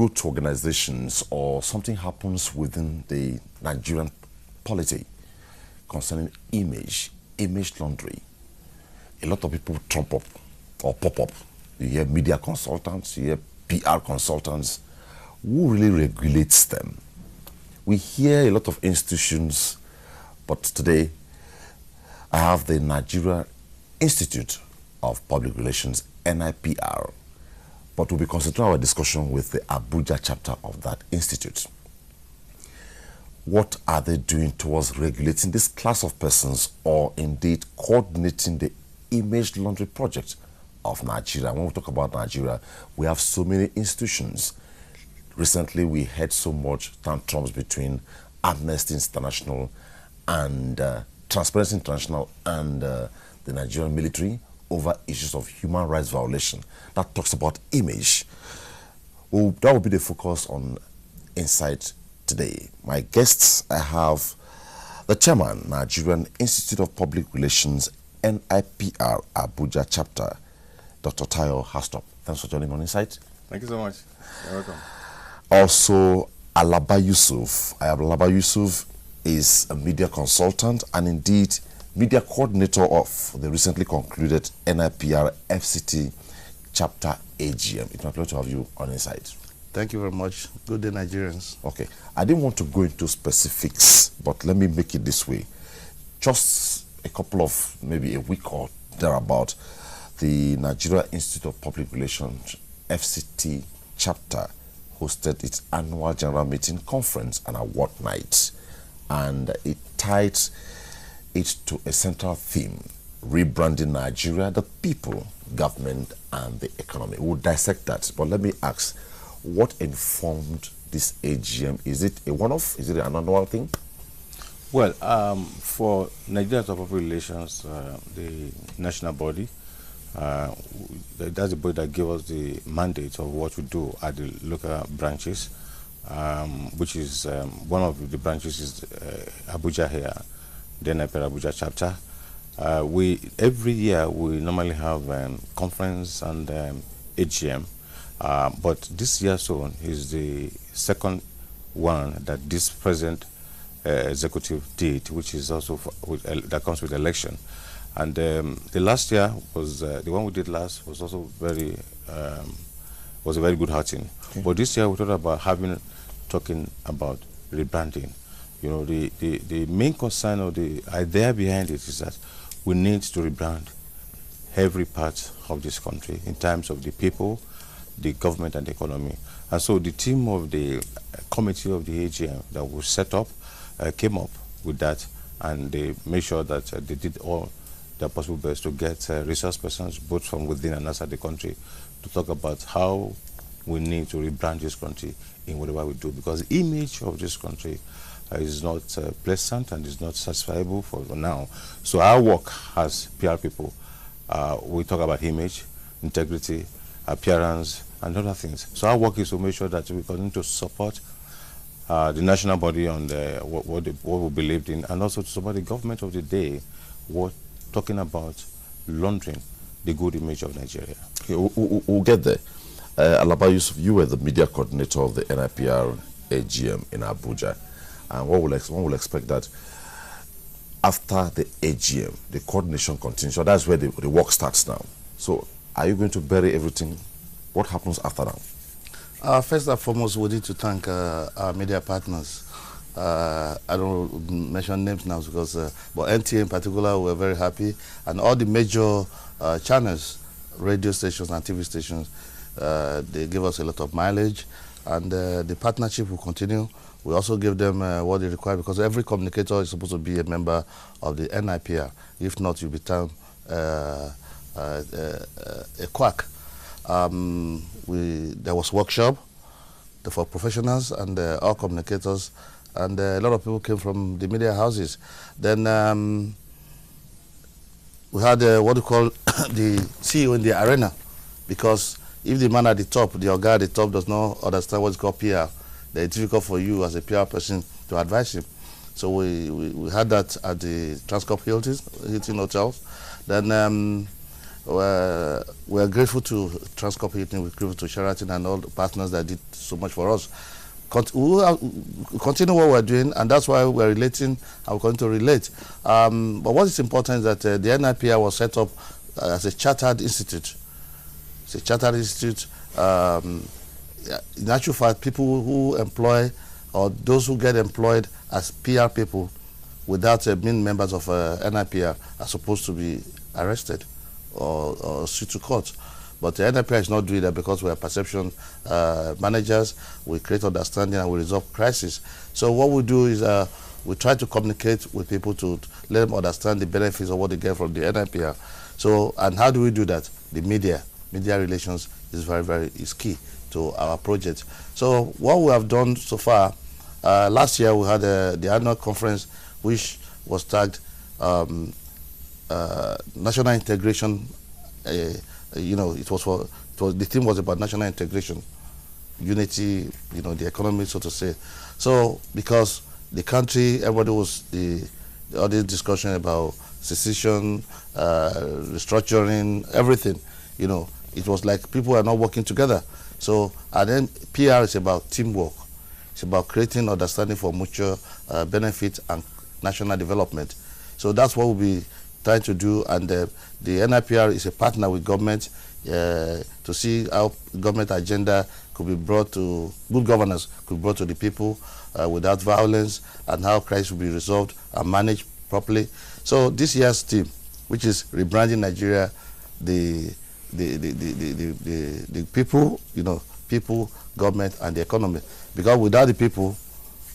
go to organizations or something happens within the Nigerian polity concerning image laundry, a lot of people trump up or pop up. You hear media consultants, you hear PR consultants. Who really regulates them? We hear a lot of institutions, but today I have the Nigeria Institute of Public Relations, NIPR, but we'll be concentrating our discussion with the Abuja chapter of that institute. What are they doing towards regulating this class of persons, or indeed coordinating the image laundry project of Nigeria? When we talk about Nigeria, we have so many institutions. Recently, we had so much tantrums between Amnesty International and Transparency International and the Nigerian military over issues of human rights violation. That talks about image. Well, that will be the focus on Insight today. My guests, I have the chairman, Nigerian Institute of Public Relations, NIPR Abuja chapter, Dr. Tayo Hastop. Thanks for joining me on Insight. Thank you so much. You're welcome. Also, Alaba Yusuf. Alaba Yusuf is a media consultant and indeed media coordinator of the recently concluded NIPR FCT chapter AGM. It's my pleasure to have you on Insight. Thank you very much. Good day, Nigerians. Okay. I didn't want to go into specifics, but let me make it this way. Just a couple of, maybe a week or thereabout, the Nigeria Institute of Public Relations FCT chapter hosted its annual general meeting conference and award night, and it tied it to a central theme: rebranding Nigeria, the people, government, and the economy. We'll dissect that, but let me ask, what informed this AGM? Is it a one-off? Is it an annual thing? Well, for Nigeria Public Relations, the national body, that's the body that gave us the mandate of what we do at the local branches, which is one of the branches is Abuja here, the NIPR Abuja chapter. Every year we normally have conference and AGM, but this year so is the second one that this present executive did, which is also that comes with election. And the last year was the one we did last was also was a very good outing. Okay. But this year we thought about talking about rebranding. You know, the main concern or the idea behind it is that we need to rebrand every part of this country in terms of the people, the government, and the economy. And so the team of the committee of the AGM that was set up came up with that, and they made sure that they did all their possible best to get resource persons both from within and outside the country to talk about how we need to rebrand this country in whatever we do, because the image of this country is not pleasant and is not satisfiable for now. So our work as PR people, we talk about image, integrity, appearance, and other things. So our work is to make sure that we continue to support the national body on what we believed in, and also to support the government of the day, talking about laundering the good image of Nigeria. Okay, we'll get there. Alaba Yusuf, you were the media coordinator of the NIPR AGM in Abuja, and one will expect that after the AGM, the coordination continues. So that's where the work starts now. So are you going to bury everything? What happens after now? First and foremost, we need to thank our media partners. I don't mention names now because, but NTA in particular, we're very happy, and all the major channels, radio stations and TV stations, they give us a lot of mileage, and the partnership will continue. We also give them what they require, because every communicator is supposed to be a member of the NIPR. If not, you'll become a quack. There was workshop for professionals and all communicators, and a lot of people came from the media houses. Then we had what we call the CEO in the arena, because if the man at the top, the guy at the top, does not understand what's called PR, then it's difficult for you as a PR person to advise him. So we had that at the Transcorp Hilton Hotels. Then we're grateful to Transcorp Hilton, we're grateful to Sheraton and all the partners that did so much for us. We'll continue what we're doing, and that's why we're relating and we're going to relate. But what is important is that the NIPR was set up as a chartered institute. It's a chartered institute. In actual fact, people who employ or those who get employed as PR people without being members of NIPR are supposed to be arrested or sent to court. But the NIPR is not doing that because we are perception managers. We create understanding and we resolve crisis. So what we do is we try to communicate with people to let them understand the benefits of what they get from the NIPR. So, and how do we do that? The media relations is is key to our project. So what we have done so far, last year we had the annual conference, which was tagged national integration. The theme was about national integration, unity, the economy, so to say. So because the country, everybody was all this discussion about secession, restructuring, everything, it was like people are not working together. So, and then PR is about teamwork. It's about creating understanding for mutual benefit and national development. So that's what we'll be trying to do, and the NIPR is a partner with government to see how government agenda could be brought to, good governance could be brought to the people without violence, and how crisis will be resolved and managed properly. So this year's theme, which is Rebranding Nigeria, the people, people, government, and the economy. Because without the people,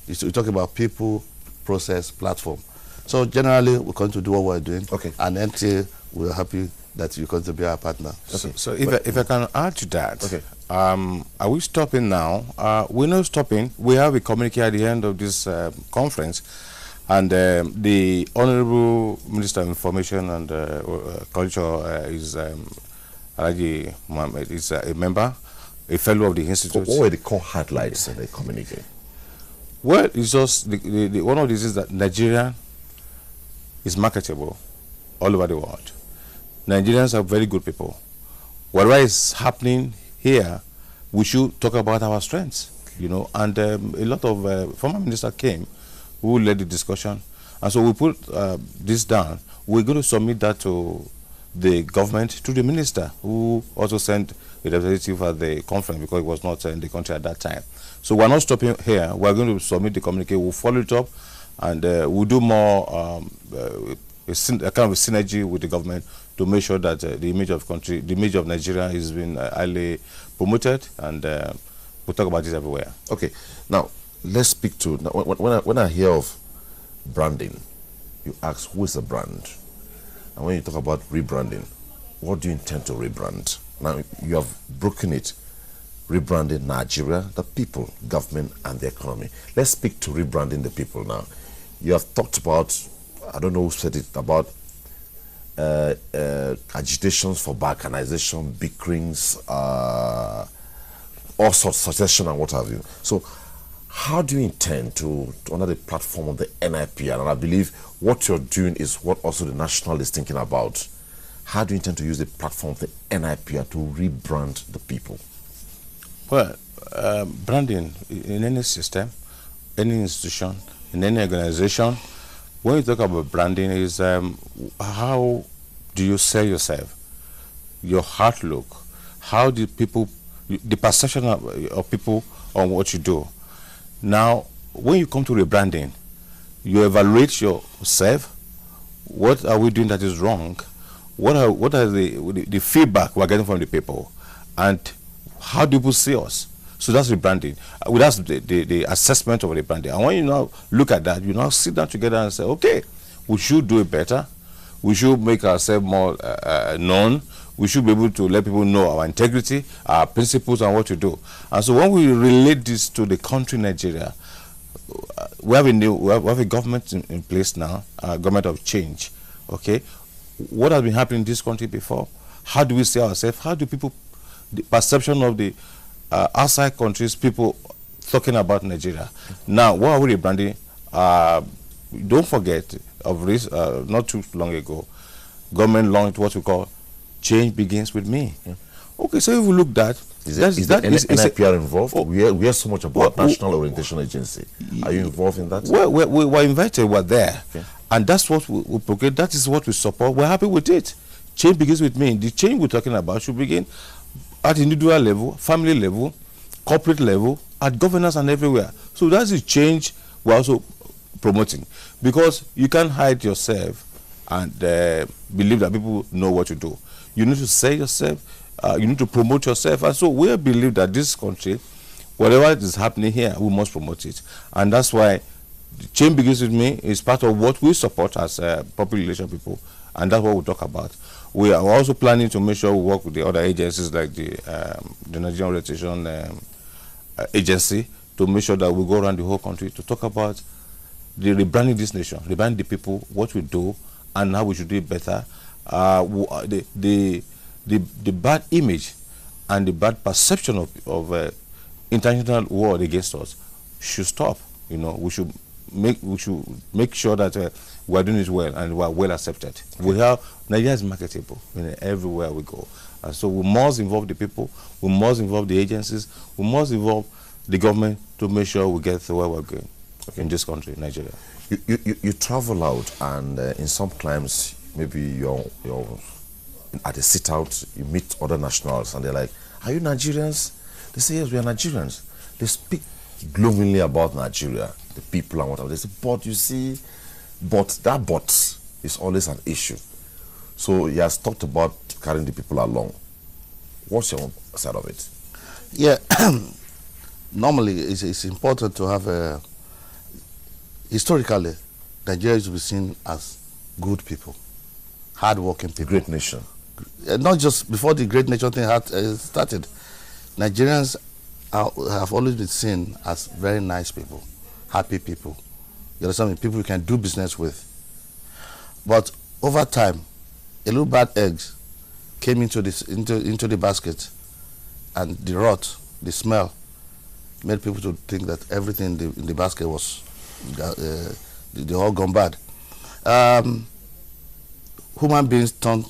we talk about people, process, platform. So generally, we're going to do what we're doing. Okay. And until we're happy that you're going to be our partner. Okay. So if I can add to that, okay. Are we stopping now? We're not stopping. We have a communique at the end of this conference, and the Honorable Minister of Information and Culture is Alaji Mohammed. Is a member, a fellow of the institute. What were the core highlights in the communique? Well, it's just one of these is that Nigeria is marketable all over the world. Nigerians are very good people. Whatever is happening here, we should talk about our strengths, and a lot of former minister came who led the discussion, and so we put this down. We're going to submit that to the government, to the minister, who also sent a representative at the conference because he was not in the country at that time. So we're not stopping here. We're going to submit the communique. We'll follow it up, and we'll do more a kind of a synergy with the government to make sure that the image of Nigeria is being highly promoted, and we'll talk about this everywhere. Okay, now let's speak to when I hear of branding, you ask who is a brand, and when you talk about rebranding, what do you intend to rebrand? Now you have broken it. Rebranding Nigeria, the people, government, and the economy. Let's speak to rebranding the people now. You have talked about, I don't know who said it, about agitations for balkanization, bickerings, all sorts, succession, and what have you. So, how do you intend to under the platform of the NIPR? And I believe what you're doing is what also the National is thinking about. How do you intend to use the platform of the NIPR to rebrand the people? Well, branding in any system, any institution, in any organization, when you talk about branding, is how do you sell yourself, your outlook, how do people, the perception of people on what you do. Now, when you come to rebranding, you evaluate yourself. What are we doing that is wrong? What are the feedback we're getting from the people, and how do people see us? So that's rebranding. That's the assessment of rebranding. And when you now look at that, you now sit down together and say, okay, we should do it better. We should make ourselves more known. We should be able to let people know our integrity, our principles, and what to do. And so when we relate this to the country Nigeria, we have a government in place now, a government of change. Okay, what has been happening in this country before? How do we see ourselves? How do people, the perception of the outside countries, people talking about Nigeria? Now, what are we rebranding? Don't forget of this. Not too long ago, government launched what we call change begins with me. Yeah. Okay, so if we look at is there any NIPR involved? We hear so much about National Orientation Agency. Are you involved in that? Well, we were invited, we're there. Okay. And that's what we proclaim, that is what we support. We're happy with it. Change begins with me. The change we're talking about should begin at individual level, family level, corporate level, at governance and everywhere. So that's the change we're also promoting. Because you can't hide yourself and believe that people know what you do. You need to say yourself, you need to promote yourself. And so we believe that this country, whatever is happening here, we must promote it. And that's why the change begins with me is part of what we support as public relation people. And that's what we talk about. We are also planning to make sure we work with the other agencies like the Nigerian Orientation Agency to make sure that we go around the whole country to talk about the rebranding this nation, rebranding the people, what we do, and how we should do it better. The bad image and the bad perception of international war against us should stop. You know, we should make sure that we are doing it well and we are well accepted. We have Nigeria is marketable everywhere we go, and so we must involve the people, we must involve the agencies, we must involve the government to make sure we get to where we're going in this country, Nigeria. You travel out, and in some climes maybe you're at a sit out, you meet other nationals, and they're like, "Are you Nigerians?" They say, "Yes, we are Nigerians." They speak glowingly about Nigeria, the people and whatever. They say, "But you see, that is always an issue." So he has talked about carrying the people along. What's your side of it? Yeah, normally it's important to have historically, Nigeria is to be seen as good people, hard-working people. Great nation. Not just before the great nation thing had started. Nigerians have always been seen as very nice people, happy people. You understand? People you can do business with. But over time, a little bad eggs came into the basket, and the rot, the smell, made people to think that everything in the basket was they all gone bad. Human beings can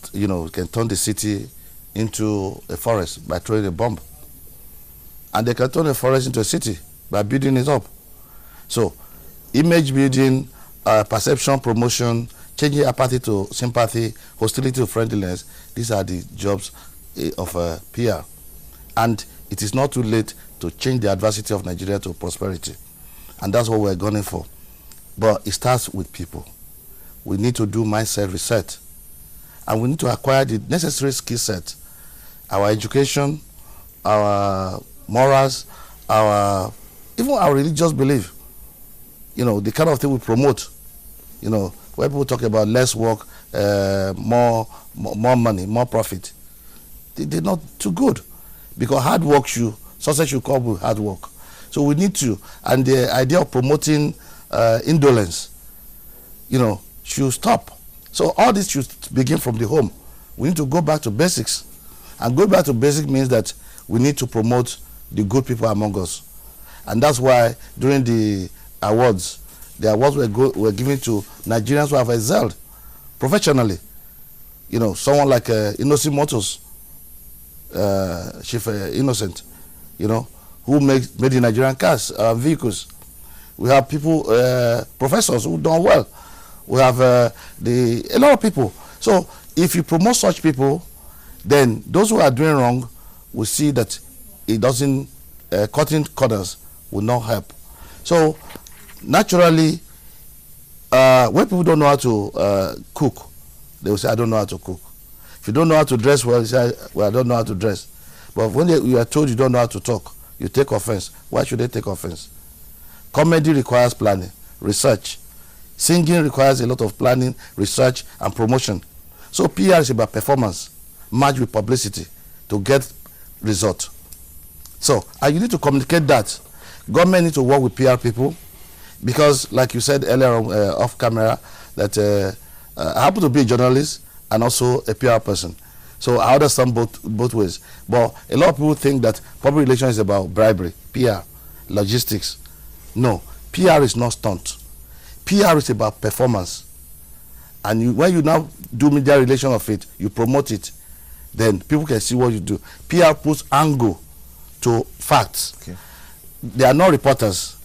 turn the city into a forest by throwing a bomb, and they can turn a forest into a city by building it up. So, image building, perception, promotion, changing apathy to sympathy, hostility to friendliness, these are the jobs of PR. And it is not too late to change the adversity of Nigeria to prosperity. And that's what we're gunning for. But it starts with people. We need to do mindset reset. And we need to acquire the necessary skill set. Our education, our morals, even our religious belief. You know, the kind of thing we promote. You know, where people talk about less work, more money, more profit. They're not too good. Because hard work success should come with hard work. So we need to, and the idea of promoting indolence, should stop. So all this should begin from the home. We need to go back to basics. And going back to basics means that we need to promote the good people among us. And that's why during the awards were given to Nigerians who have excelled professionally. You know, someone like Innocent Motors, Chief Innocent, who made the Nigerian cars, vehicles. We have people, professors who done well. We have a lot of people. So if you promote such people, then those who are doing wrong will see that it doesn't, cutting corners will not help. So naturally, when people don't know how to cook, they will say, I don't know how to cook. If you don't know how to dress well, you say, well, I don't know how to dress. But when you are told you don't know how to talk, you take offense. Why should they take offense? Comedy requires planning, research. Singing requires a lot of planning, research, and promotion. So PR is about performance, matched with publicity to get result. So you need to communicate that. Government need to work with PR people because, like you said earlier on, off camera, that I happen to be a journalist and also a PR person. So I understand both ways. But a lot of people think that public relations is about bribery, PR, logistics. No, PR is not stunt. PR is about performance. And when you now do media relation of it, you promote it. then people can see what you do. PR puts angle to facts. Okay. They are not reporters.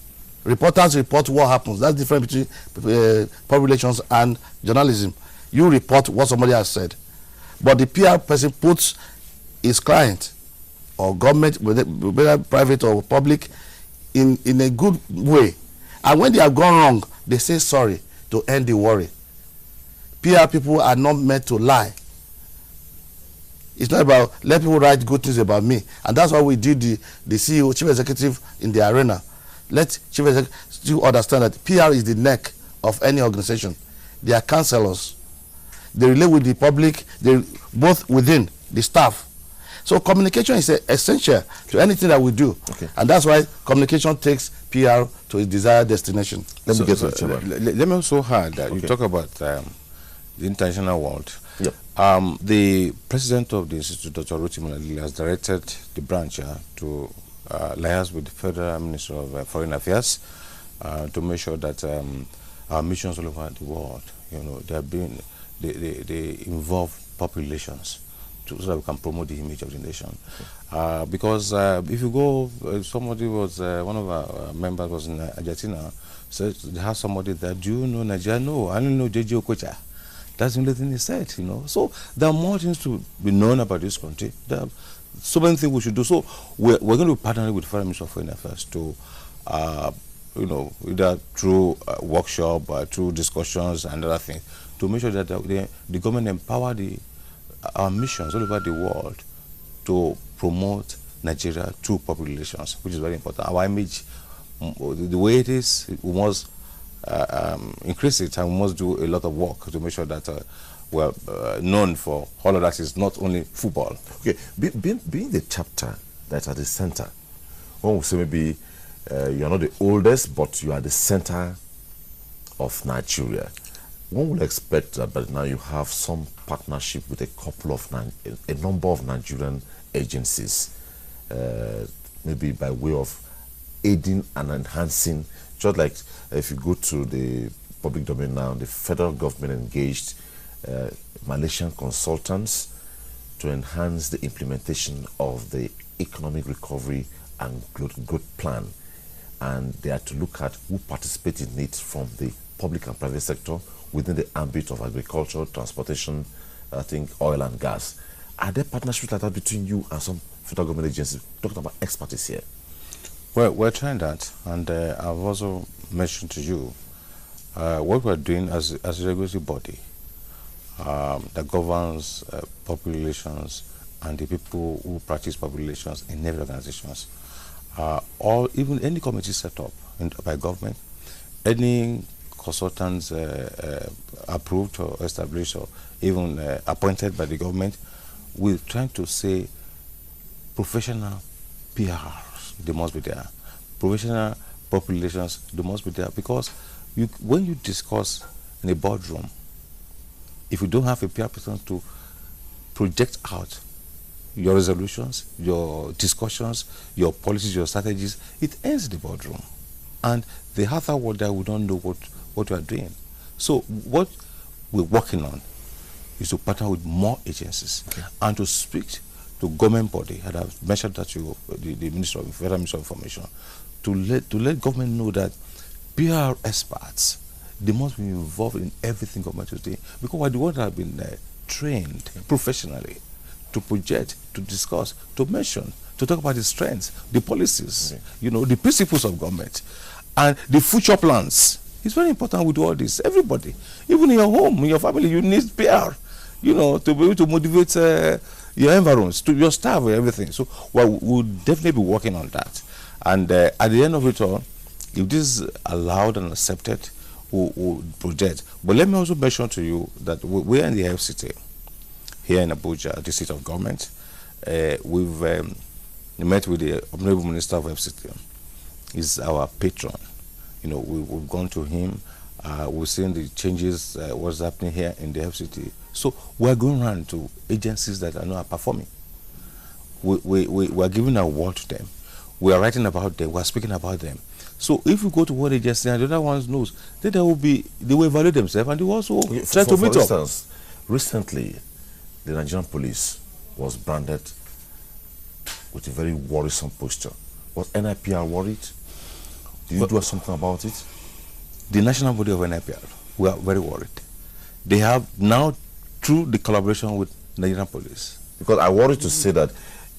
Reporters report what happens. That's the difference between public relations and journalism. You report what somebody has said, but the PR person puts his client or government, whether private or public, in a good way. And when they have gone wrong, they say sorry to end the worry. PR people are not meant to lie. It's not about let people write good things about me. And that's why we did the CEO, chief executive in the arena. Let chief executive understand that PR is the neck of any organization. They are counselors. They relate with the public, they both within the staff. So communication is essential to anything that we do. Okay. And that's why communication takes PR to its desired destination. Let me get to the chairman. Let me also add that you talk about the international world. Yep. The president of the institute, Dr. Rotimi, has directed the branch to liaise with the Federal Minister of Foreign Affairs to make sure that our missions all over the world, they involve populations so that we can promote the image of the nation. Because if you go, somebody was, one of our members was in Argentina, said they have somebody there, do you know Nigeria? No, I don't know J.J. Okocha. That's the only thing he said, So there are more things to be known about this country. There are so many things we should do. So we're going to be partnering with the Federal Ministry of Foreign Affairs to, either through workshop, through discussions and other things, to make sure that the government empower our missions all over the world to promote Nigeria through public relations, which is very important. Our image, the way it is, we must increase it, and we must do a lot of work to make sure that we're known for all of that. Is not only football. Okay, being the chapter that's at the center, one would say maybe you're not the oldest, but you are the center of Nigeria. One would expect that, but now you have some partnership with a number of Nigerian agencies, maybe by way of aiding and enhancing. Just like if you go to the public domain now, the federal government engaged Malaysian consultants to enhance the implementation of the economic recovery and growth plan, and they are to look at who participates in it from the public and private sector within the ambit of agriculture, transportation, I think oil and gas. Are there partnerships like that between you and some federal government agencies? Talking about expertise here. Well, we're trying that, and I've also mentioned to you what we're doing as a regulatory body that governs public relations and the people who practice public relations in every organizations, or even any committee set up by government, any consultants approved or established or even appointed by the government. We're trying to say professional PRs, they must be there. Professional populations, they must be there, because when you discuss in a boardroom, if you don't have a PR person to project out your resolutions, your discussions, your policies, your strategies, it ends the boardroom. And the other word that we don't know what we are doing. So what we're working on is to partner with more agencies, and to speak to government body, and I've mentioned that to the Minister of Federal Ministry of Information, to let government know that PR experts, they must be involved in everything government is doing, because we're the ones that have been trained professionally to project, to discuss, to mention, to talk about the strengths, the policies, the principles of government, and the future plans. It's very important we do all this. Everybody, even in your home, in your family, you need PR, to be able to motivate your environs, to your staff, and everything. So we'll definitely be working on that. And at the end of it all, if this is allowed and accepted, we'll project. But let me also mention to you that we're in the FCT here in Abuja, the seat of government. We've met with the Honorable Minister of FCT. He's our patron. We've gone to him. We've seen the changes, what's happening here in the FCT. So we're going around to agencies that are not performing. We're giving an award to them. We are writing about them. We're speaking about them. So if you go to one agency and the other ones knows, then they will evaluate themselves, and they will also try to meet up. For instance, recently, the Nigerian police was branded with a very worrisome posture. Was NIPR worried? Did you do something about it? The national body of NIPR, we are very worried. They have now, through the collaboration with Nigerian police. Because I worry to say that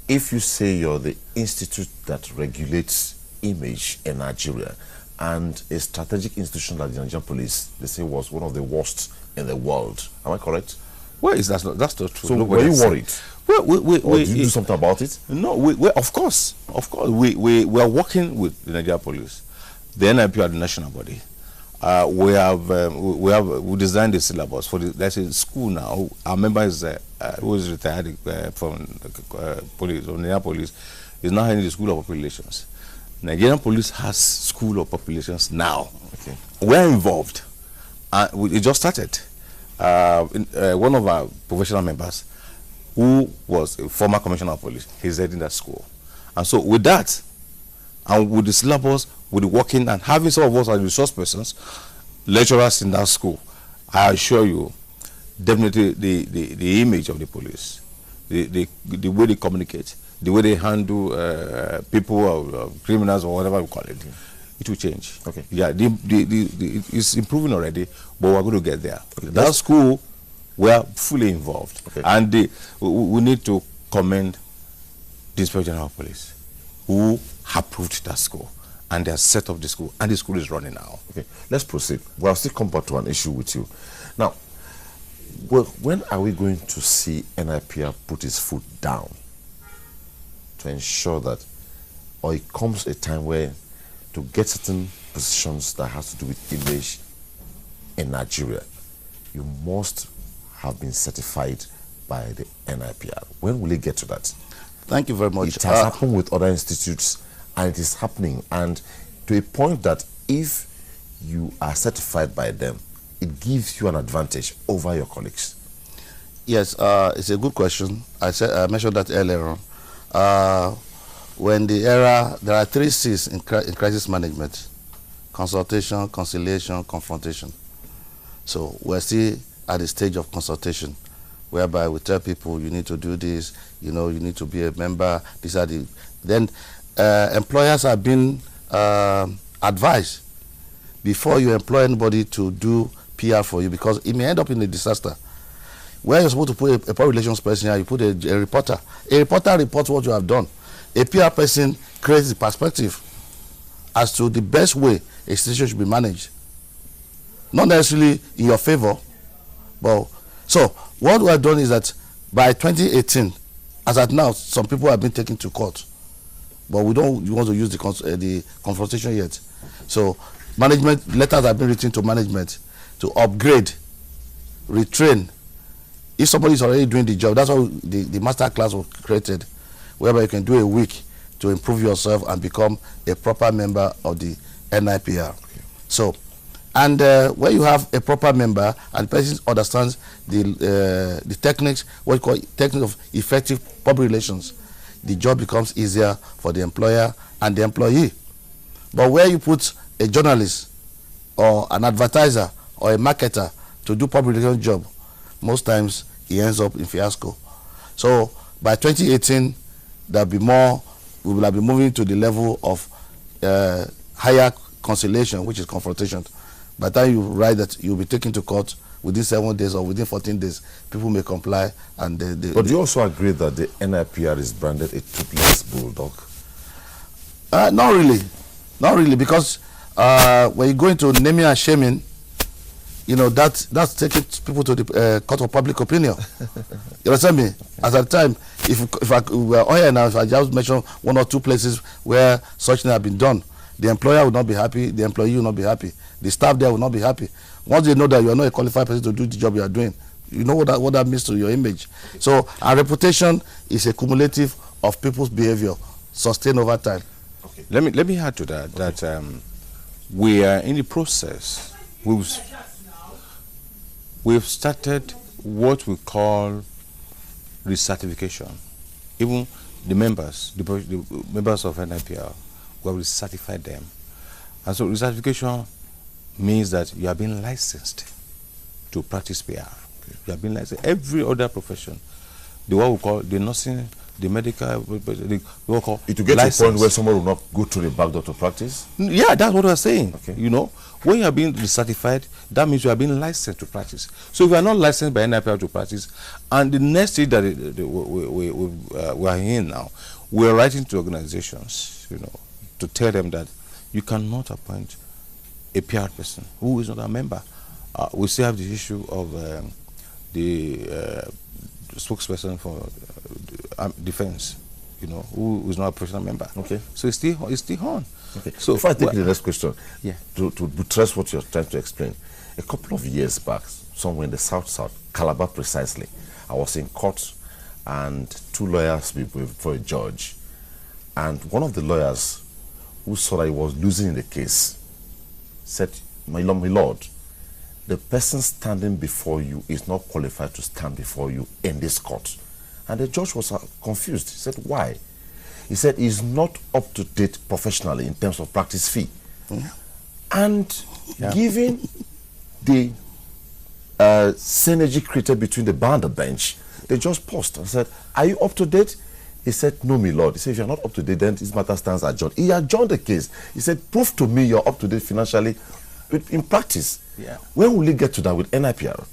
if you say you're the institute that regulates image in Nigeria, and a strategic institution like the Nigerian police, they say was one of the worst in the world. Am I correct? Well, that's not true. So were you worried? Well, did you do something about it? No, of course. We are working with the Nigerian police. The NIP are the national body. We designed the syllabus for there's a school now. Our member is who is retired from police, or Nigerian police, is now heading the School of Public Relations. Nigerian police has School of Public Relations now. Okay. We're involved. It just started. One of our professional members, who was a former commissioner of police, he's heading that school. And so with that, and with the syllabus, with the working, and having some of us as resource persons, lecturers in that school, I assure you, definitely the image of the police, the way they communicate, the way they handle people or criminals or whatever we call it, it will change. Okay. Yeah, it's improving already, but we're going to get there. Okay. That school, we are fully involved. Okay. And we need to commend the Inspector General of Police, who approved that school, and they have set up the school, and the school is running now. Okay, let's proceed. Well, I'll still come back to an issue with you. Now, when are we going to see NIPR put its foot down to ensure that, or it comes a time where to get certain positions that has to do with image in Nigeria, you must have been certified by the NIPR. When will it get to that? Thank you very much. It has happened with other institutes, and it is happening, and to a point that if you are certified by them, it gives you an advantage over your colleagues. Yes, it's a good question. I mentioned that earlier on. When there are 3 C's in crisis management: consultation, conciliation, confrontation. So we're still at the stage of consultation, whereby we tell people, you need to do this, you need to be a member. These are the then employers are being advised before you employ anybody to do PR for you, because it may end up in a disaster. Where you're supposed to put a public relations person here, you put a reporter. A reporter reports what you have done. A PR person creates the perspective as to the best way a situation should be managed. Not necessarily in your favor, but so what we have done is that by 2018, as at now, some people have been taken to court, but we don't want to use the confrontation yet. So management letters have been written to management to upgrade, retrain. If somebody is already doing the job, that's why the master class was created, whereby you can do a week to improve yourself and become a proper member of the NIPR. Okay. So, and where you have a proper member and the person understands the techniques, what you call techniques of effective public relations, the job becomes easier for the employer and the employee. But where you put a journalist or an advertiser or a marketer to do public relations job, most times he ends up in fiasco. So by 2018, there'll be more. We will be moving to the level of higher conciliation, which is confrontation. By the time you write that you'll be taken to court within 7 days or within 14 days, people may comply. And but do you also agree that the NIPR is branded a toothless bulldog? Not really, because when you go into naming and shaming, that's taking people to the court of public opinion. You understand me? As at the time, if we are on here now, if I just mention 1 or 2 places where such thing have been done, the employer will not be happy, the employee will not be happy, the staff there will not be happy. Once they know that you are not a qualified person to do the job you are doing, you know what that means to your image. So our reputation is a cumulative of people's behavior, sustained over time. Okay. Let me add to that, that we are in the process. We've started what we call recertification. Even the members of NIPR, we have recertified them. And so recertification means that you are being licensed to practice PR. Okay. You have been licensed. Every other profession, the what we call the nursing, the medical, the what we call it will get license. to a point where someone will not go through the back door to practice. Yeah, that's what we're saying. Okay. You know, when you are being certified, that means you are being licensed to practice. So if you are not licensed by NIPR to practice, and the next stage that we are in now, we are writing to organizations, you know, to tell them that you cannot appoint a PR person who is not a member. We still have the issue of the spokesperson for defense, you know, who is not a professional member. Okay. So it's still on. Okay. So if I take the next question, yeah, to buttress what you're trying to explain, a couple of years back, somewhere in the south, Calabar precisely, I was in court and two lawyers before a judge, and one of the lawyers who saw that he was losing in the case said, my lord, the person standing before you is not qualified to stand before you in this court. And the judge was confused. He said, why? He said he's not up to date professionally in terms of practice fee. And given the synergy created between the bar and the bench, they just paused and said, are you up to date? He said, no, my lord. He said, if you're not up to date, then this matter stands adjourned. He adjourned the case. He said, prove to me you're up to date financially in practice. Yeah. When will you get to that with NIPR?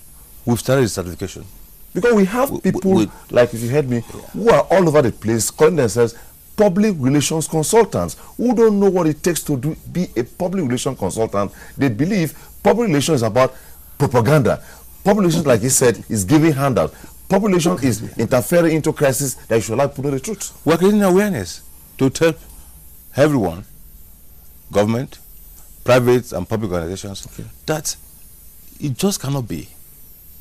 We've started the certification. Because we have people, like if you heard me, who are all over the place calling themselves public relations consultants, who don't know what it takes to be a public relations consultant. They believe public relations is about propaganda. Public relations, like he said, is giving handout. Public relations is interfering into crisis that you should like to know the truth. We're creating awareness to tell everyone, government, private and public organizations, that it just cannot be.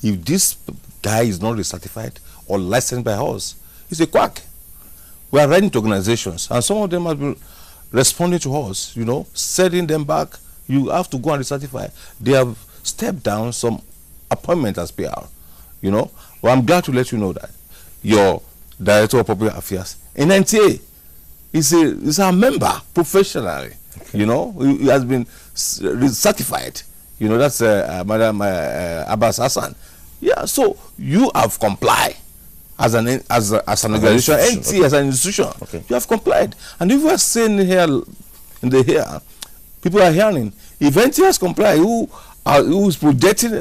If this guy is not recertified or licensed by us, he's a quack. We are writing to organizations, and some of them have been responding to us, you know, sending them back. You have to go and recertify. They have stepped down some appointment as PR, you know. Well, I'm glad to let you know that your Director of Public Affairs in NTA is a member professionally, you know. He has been certified. You know, that's Madam Abbas Hassan. Yeah, so you have complied as an organization, NTA as an institution. Okay. You have complied, and if we are saying here in the here, people are hearing. If NTA has complied, who is projecting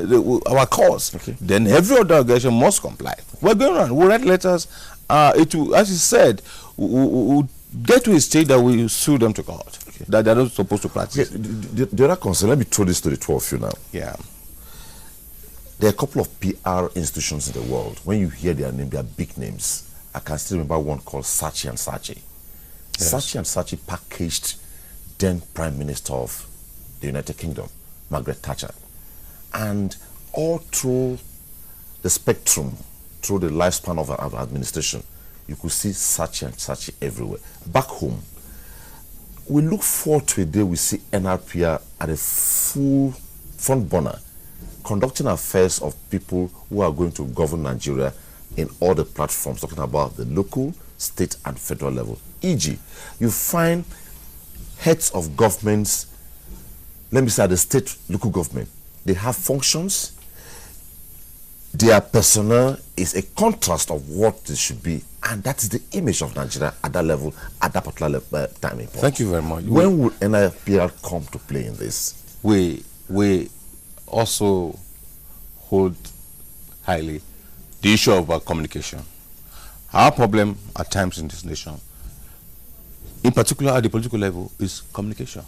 our cause, then every other organization must comply. We're going on. We'll write letters. It will, as you said, we'll get to a state that we sue them to court. That they're not supposed to practice. The other concern, let me throw this to the two of you now. Yeah. There are a couple of PR institutions in the world. When you hear their name, they are big names. I can still remember one called Saatchi and Saatchi. Yes. Saatchi and Saatchi packaged then Prime Minister of the United Kingdom, Margaret Thatcher. And all through the spectrum, through the lifespan of our administration, you could see Saatchi and Saatchi everywhere. Back home, we look forward to a day we see NRPR at a full front burner, conducting affairs of people who are going to govern Nigeria in all the platforms, talking about the local, state, and federal level. E.g., you find heads of governments, let me say at the state, local government, they have functions, their personnel is a contrast of what they should be, and that is the image of Nigeria at that level, at that particular timing point. Thank you very much. When will NIPR come to play in this? We also hold highly the issue of communication. Our problem at times in this nation, in particular at the political level, is communication.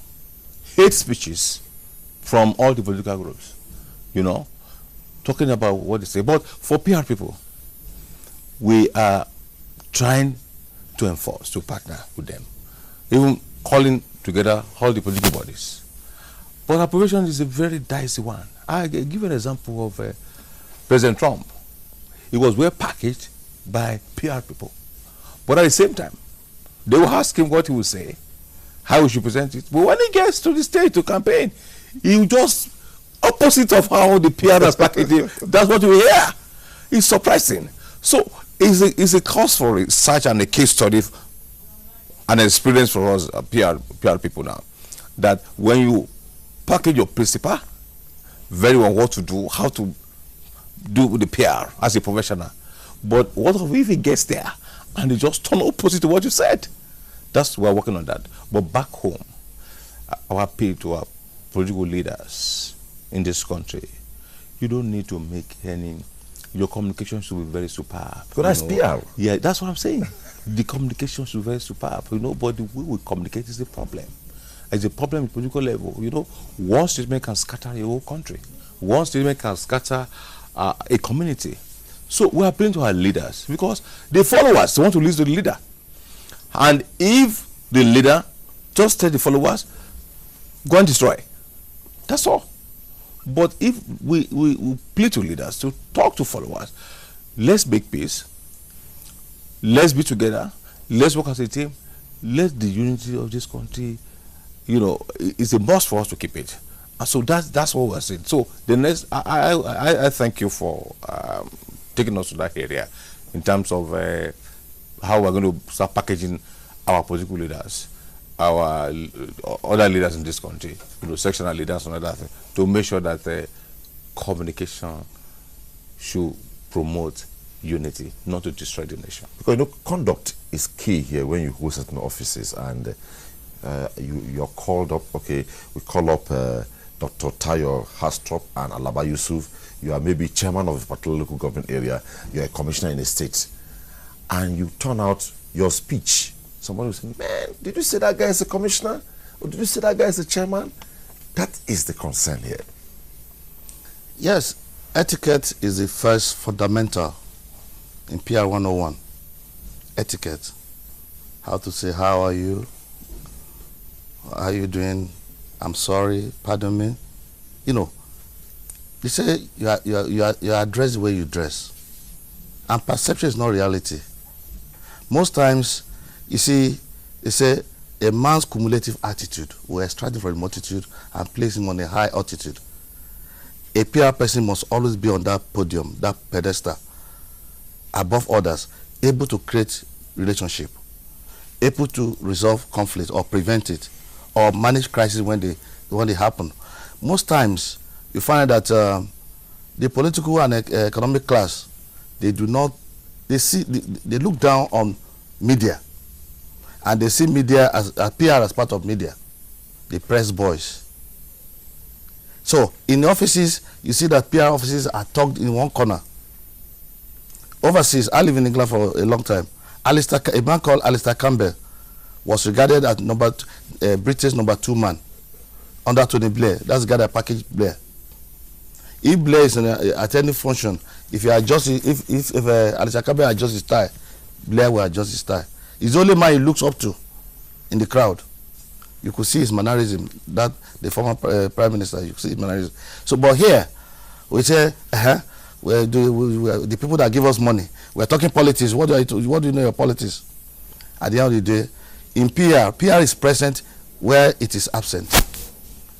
Hate speeches from all the political groups, you know, talking about what they say. But for PR people, we are trying to enforce, to partner with them, even calling together all the political bodies. But our position is a very dicey one. I give an example of President Trump. He was well packaged by PR people. But at the same time, they will ask him what he will say, how he should present it. But when he gets to the stage to campaign, he will just opposite of how the PR has packaged him. That's what we hear. It's surprising. So it's a cause for research and a case study, an experience for us PR people now, that when you package your principal very well, what to do, how to do the PR as a professional, But what if he gets there and they just turn opposite to what you said? We're working on that. But back home, our appeal to our political leaders in this country, you don't need to make your communication should be very superb. Because that's PR. Yeah, that's what I'm saying. The communication should be very superb. But the way we communicate is the problem. It's a problem at political level. One statement can scatter a whole country. One statement can scatter a community. So we are appealing to our leaders because they follow us. They want to listen to the leader. And if the leader just tell the followers, go and destroy. That's all. But if we plead to leaders to talk to followers, let's make peace, let's be together, let's work as a team, let the unity of this country, it's a must for us to keep it. And so that's what we're saying. So the next, I thank you for taking us to that area in terms of how we're going to start packaging our political leaders, our other leaders in this country, sectional leaders and other things, to make sure that communication should promote unity, not to destroy the nation. Because conduct is key here when you host certain offices, and you're called up. Okay, we call up Dr. Tayo Hastrop and Alaba Yusuf. You are maybe chairman of a particular local government area. You're a commissioner in a state, and you turn out your speech. Somebody will say, "Man, did you say that guy is a commissioner? Or did you say that guy is a chairman?" That is the concern here. Yes, etiquette is the first fundamental in PR 101. Etiquette. How to say, how are you? How are you doing? I'm sorry, pardon me. They say you are dressed the way you dress. And perception is not reality. Most times, you see, they say a man's cumulative attitude will extract him from the multitude and place him on a high altitude. A PR person must always be on that podium, that pedestal, above others, able to create relationship, able to resolve conflict or prevent it, or manage crisis when they happen. Most times, you find that the political and economic class, they look down on media, and they see media as PR as part of media, the press boys. So in the offices, you see that PR offices are tucked in one corner. Overseas, I live in England for a long time. A man called Alistair Campbell was regarded as British number 2 man under Tony Blair. That's the guy that packaged Blair. If Blair is at any function, if Alistair Campbell adjusts his tie, Blair will adjust his tie. He's the only man he looks up to in the crowd. You could see his mannerism. That the former prime minister, you could see his mannerism. So, but here we say, the people that give us money, we're talking politics. What do you know your politics? At the end of the day, in PR is present where it is absent.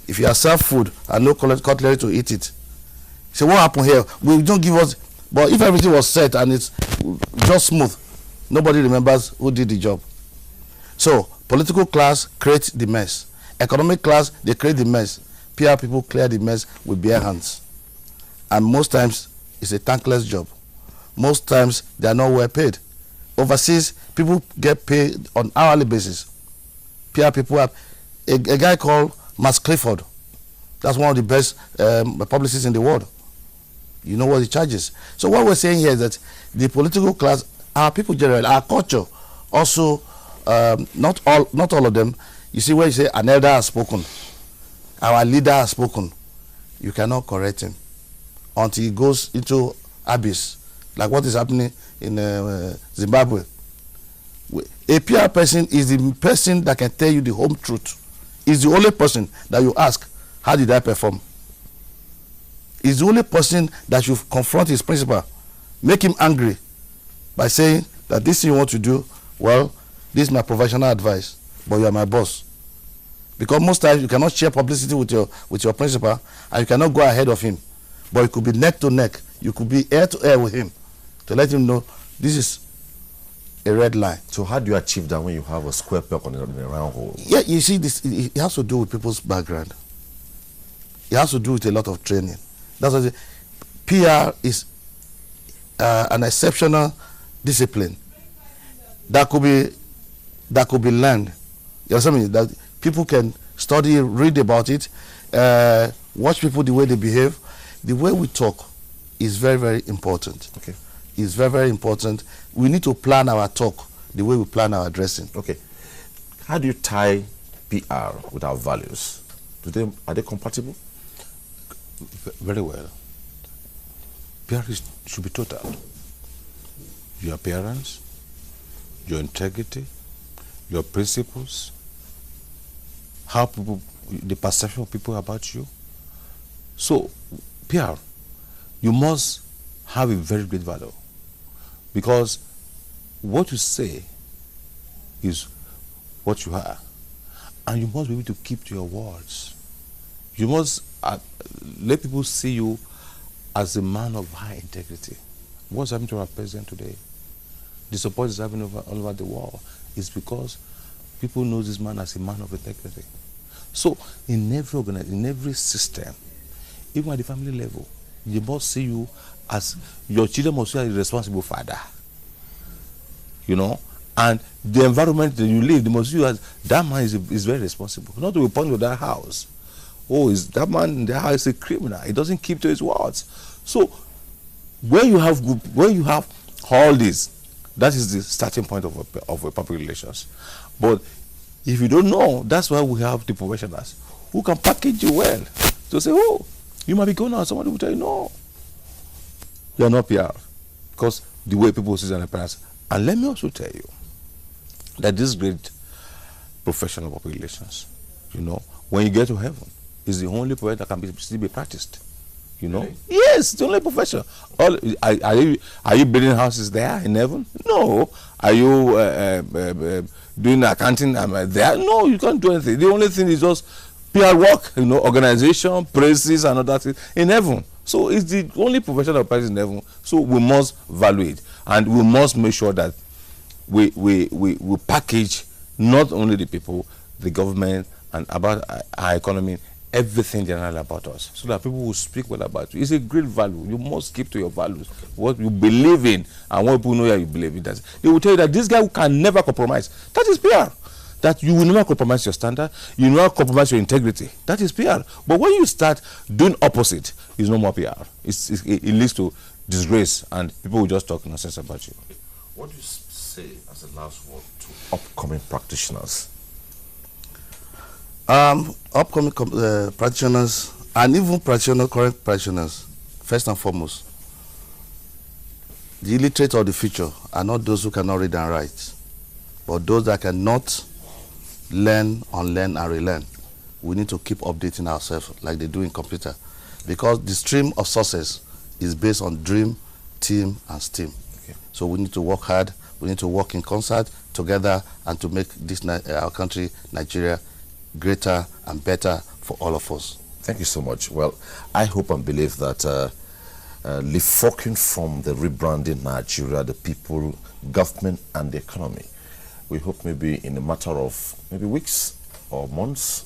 If you have served food and no cutlery to eat it, so what happened here? We don't give us. But if everything was set and it's just smooth, nobody remembers who did the job. So political class creates the mess. Economic class, they create the mess. PR people clear the mess with bare hands. And most times, it's a thankless job. Most times, they are not well paid. Overseas, people get paid on hourly basis. PR people have a guy called Max Clifford. That's one of the best publicists in the world. You know what he charges. So what we're saying here is that the political class, our people generally, our culture, also, not all of them. You see where you say an elder has spoken, our leader has spoken, you cannot correct him until he goes into abyss, like what is happening in Zimbabwe. A PR person is the person that can tell you the home truth. Is the only person that you ask, how did I perform? Is the only person that you confront his principal, make him angry by saying that this thing you want to do, well, this is my professional advice, but you are my boss. Because most times you cannot share publicity with your principal, and you cannot go ahead of him. But it could be neck to neck. You could be ear to ear with him to let him know this is a red line. So how do you achieve that when you have a square peg on a round hole? Yeah, you see, it has to do with people's background. It has to do with a lot of training. That's what PR is an exceptional discipline that could be learned. You understand me? That people can study, read about it, watch people the way they behave. The way we talk is very, very important. Okay. It's very, very important. We need to plan our talk the way we plan our dressing. Okay. How do you tie PR with our values? Are they compatible? Very well. PR should be total. Your appearance, your integrity, your principles, how people, the perception of people about you. So, PR, you must have a very great value, because what you say is what you are, and you must be able to keep to your words. You must let people see you as a man of high integrity. What's happening to our president today? The support is happening all over the world. It's because people know this man as a man of integrity. So in every organization, in every system, even at the family level, they must see you as, your children must see you as a responsible father. You know? And the environment that you live, they must see you as, that man is very responsible. Not to a point of that house. Oh, is that man in the house a criminal? He doesn't keep to his words. So when you have all this, that is the starting point of a public relations. But if you don't know, that's why we have the professionals who can package you well. So say, oh, you might be going on, somebody will tell you, no, you're not PR. Because the way people see an appearance. And let me also tell you that this great professional public relations, you know, when you get to heaven, is the only profession that can still be practiced. You know? Really? Yes, it's the only profession. Are you building houses there in heaven? No. Are you doing accounting there? No, you can't do anything. The only thing is just PR work, you know, organization, praises, and other things in heaven. So it's the only profession that practices in heaven. So we must value it, and we must make sure that we package not only the people, the government, and about our economy, everything generally about us, so that people will speak well about you. It's a great value. You must keep to your values, what you believe in, and when people know that you believe in that. They will tell you that this guy can never compromise. That is PR. That you will never compromise your standard, you will never compromise your integrity. That is PR. But when you start doing opposite, it's no more PR. It leads to disgrace, and people will just talk nonsense about you. What do you say as a last word to upcoming practitioners? Upcoming practitioners, and even current practitioners, first and foremost, the illiterate of the future are not those who cannot read and write, but those that cannot learn, unlearn, and relearn. We need to keep updating ourselves like they do in computer, because the stream of success is based on dream, team, and steam. Okay. So we need to work hard. We need to work in concert together, and to make this our country, Nigeria, greater and better for all of us. Thank you so much. Well, I hope and believe that leapfrogging from the rebranding Nigeria, the people, government, and the economy, we hope maybe in a matter of maybe weeks or months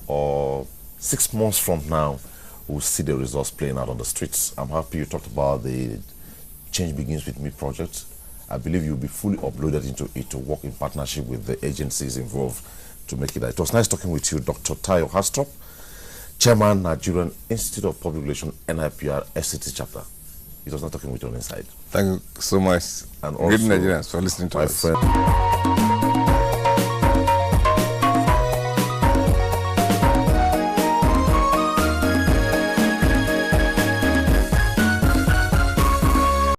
or 6 months from now, we'll see the results playing out on the streets. I'm happy you talked about the Change Begins With Me project. I believe you'll be fully uploaded into it to work in partnership with the agencies involved to make it. It was nice talking with you, Dr. Tayo Hastrop, Chairman, Nigerian Institute of Public Relations, NIPR, SCT chapter. It was not talking with you on inside. Thank you so much. And also, great Nigerians for listening to us. My friend.